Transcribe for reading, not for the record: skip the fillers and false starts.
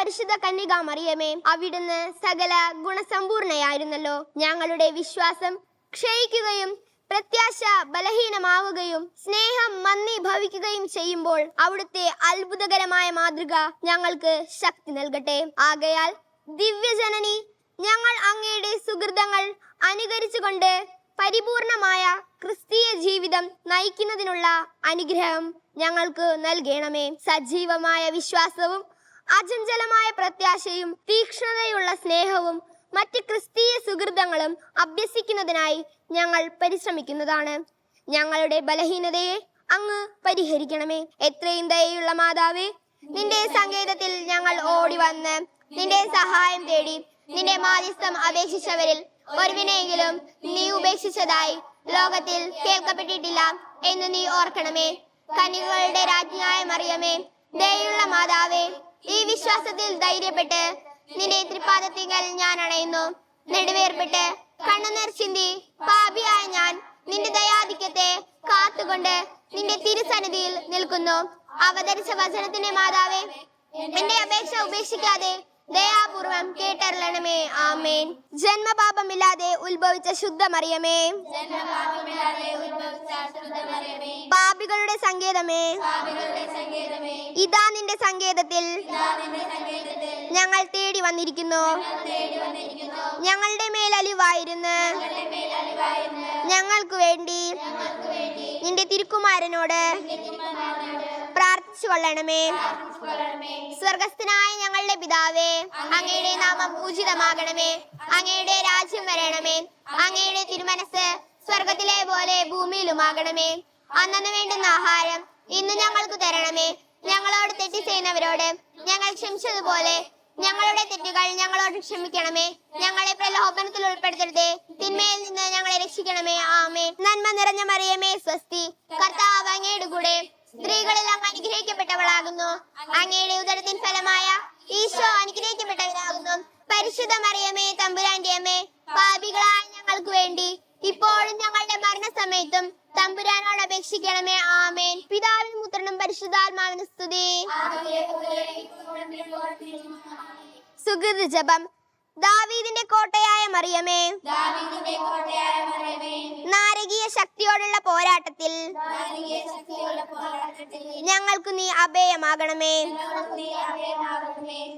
പരിശുദ്ധ കന്യകാ മറിയമേ, അവിടുന്ന് സകല ഗുണസമ്പൂർണയായിരുന്നല്ലോ. ഞങ്ങളുടെ വിശ്വാസം ക്ഷയിക്കുകയും പ്രത്യാശ ബലഹീനമാവുകയും സ്നേഹം മന്ദീഭവിക്കുകയും ചെയ്യുമ്പോൾ അവിടുത്തെ അത്ഭുതകരമായ മാതൃക ഞങ്ങൾക്ക് ശക്തി നൽകട്ടെ. ആകയാൽ ദിവ്യജനനി, ഞങ്ങൾ അങ്ങയുടെ സുഹൃതങ്ങൾ അനുകരിച്ചുകൊണ്ട് പരിപൂർണമായ ക്രിസ്തീയ ജീവിതം നയിക്കുന്നതിനുള്ള അനുഗ്രഹം ഞങ്ങൾക്ക് നൽകണമേ. സജീവമായ വിശ്വാസവും അചഞ്ചലമായ പ്രത്യാശയും തീക്ഷ്ണതയുള്ള സ്നേഹവും മറ്റ് ക്രിസ്തീയ സുഹൃതങ്ങളും അഭ്യസിക്കുന്നതിനായി ഞങ്ങൾ പരിശ്രമിക്കുന്നതാണ്. ഞങ്ങളുടെ ബലഹീനതയെ അങ്ങ് പരിഹരിക്കണമേ. എത്രയും ദയയുള്ള മാതാവേ, നിന്റെ സങ്കേതത്തിൽ ഞങ്ങൾ ഓടി വന്ന് നിന്റെ സഹായം തേടി നിന്റെ മാധ്യസ്ഥം അപേക്ഷിച്ചവരിൽ ഒരുവിനെയെങ്കിലും നീ ഉപേക്ഷിച്ചതായി ലോകത്തിൽ കേൾക്കപ്പെട്ടിട്ടില്ല എന്ന് നീ ഓർക്കണമേ. കന്യകകളുടെ രാജ്ഞിയായ മറിയമേ, ദയയുള്ള മാതാവേ, ഈ വിശ്വാസത്തിൽ ധൈര്യപ്പെട്ട് നിന്റെ തൃപ്പാദത്തിങ്കൽ ഞാൻ അണയുന്നു. നെടുവേർപ്പെട്ട് കണ്ണുനീർ ചിന്തി പാപിയായ ഞാൻ നിന്റെ ദയാധിക്യത്തെ കാത്തുകൊണ്ട് നിന്റെ തിരുസന്നിധിയിൽ നിൽക്കുന്നു. അവതരിച്ച വചനത്തിന്റെ മാതാവേ, എന്റെ അപേക്ഷ ഉപേക്ഷിക്കാതെ ദയാപൂർവം കേട്ടറിയണമേ. ആമേൻ. ജന്മപാപമില്ലാതെ ഉത്ഭവിച്ച ശുദ്ധ മറിയമേ, പാപികളുടെ സങ്കേതമേ, ഇതാ നിന്റെ സങ്കേതത്തിൽ ഞങ്ങൾ തേടി വന്നിരിക്കുന്നു. ഞങ്ങളുടെ മേലലിവായിരുന്ന് ഞങ്ങൾക്ക് വേണ്ടി നിന്റെ തിരുക്കുമാരനോട് പ്രാർത്ഥിച്ചു കൊള്ളണമേ. സ്വർഗസ്ഥനായ ഞങ്ങളുടെ പിതാവേ, അങ്ങയുടെ നാമം പൂജിതമാകണമേ. അങ്ങയുടെ രാജ്യം വരണമേ. അങ്ങയുടെ തിരുമനസ് സ്വർഗത്തിലെ പോലെ ഭൂമിയിലുമാകണമേ. അന്നു വേണ്ടുന്ന ആഹാരം ഇന്ന് ഞങ്ങൾക്ക് തരണമേ. ഞങ്ങളോട് തെറ്റ് ചെയ്യുന്നവരോട് ഞങ്ങൾ ക്ഷമിച്ചതുപോലെ ഞങ്ങളുടെ തെറ്റുകൾ ഞങ്ങളോട് ക്ഷമിക്കണമേ. ഞങ്ങളെ പ്രലോഭനത്തിൽ ഉൾപ്പെടുത്തരുതേ, തിന്മയിൽ നിന്ന് ഞങ്ങളെ രക്ഷിക്കണമേ. ആമേൻ. നന്മ നിറഞ്ഞ മറിയമേ, സ്വസ്തി, കർത്താവ് അങ്ങയുടെ കൂടെ സ്ത്രീകളിൽ അങ്ങ് അനുഗ്രഹിക്കപ്പെട്ടവളാകുന്നു. അങ്ങയുടെ ഉദരത്തിൻ ഫലമായ ഈശോ അനുഗ്രഹിക്കപ്പെട്ടവരാകുന്നു. പരിശുദ്ധ മറിയമേ, തമ്പുരാന്റെ അമ്മേ, പാപികളായ ഞങ്ങൾക്ക് വേണ്ടി ഇപ്പോഴും ഞങ്ങളുടെ മരണസമയത്തും തമ്പുരാനോട് അപേക്ഷിക്കണമേ. ആമേൻ. പിതാവിനും പുത്രനും പരിശുദ്ധാത്മാവിനും സ്തുതി. സുകൃത ജപം. ദാവീദിന്റെ കോട്ടയായ മറിയമേ, നാരകീയ ശക്തിയോടുള്ള പോരാട്ടത്തിൽ ഞങ്ങൾക്ക് നീ അഭയമാകണമേ.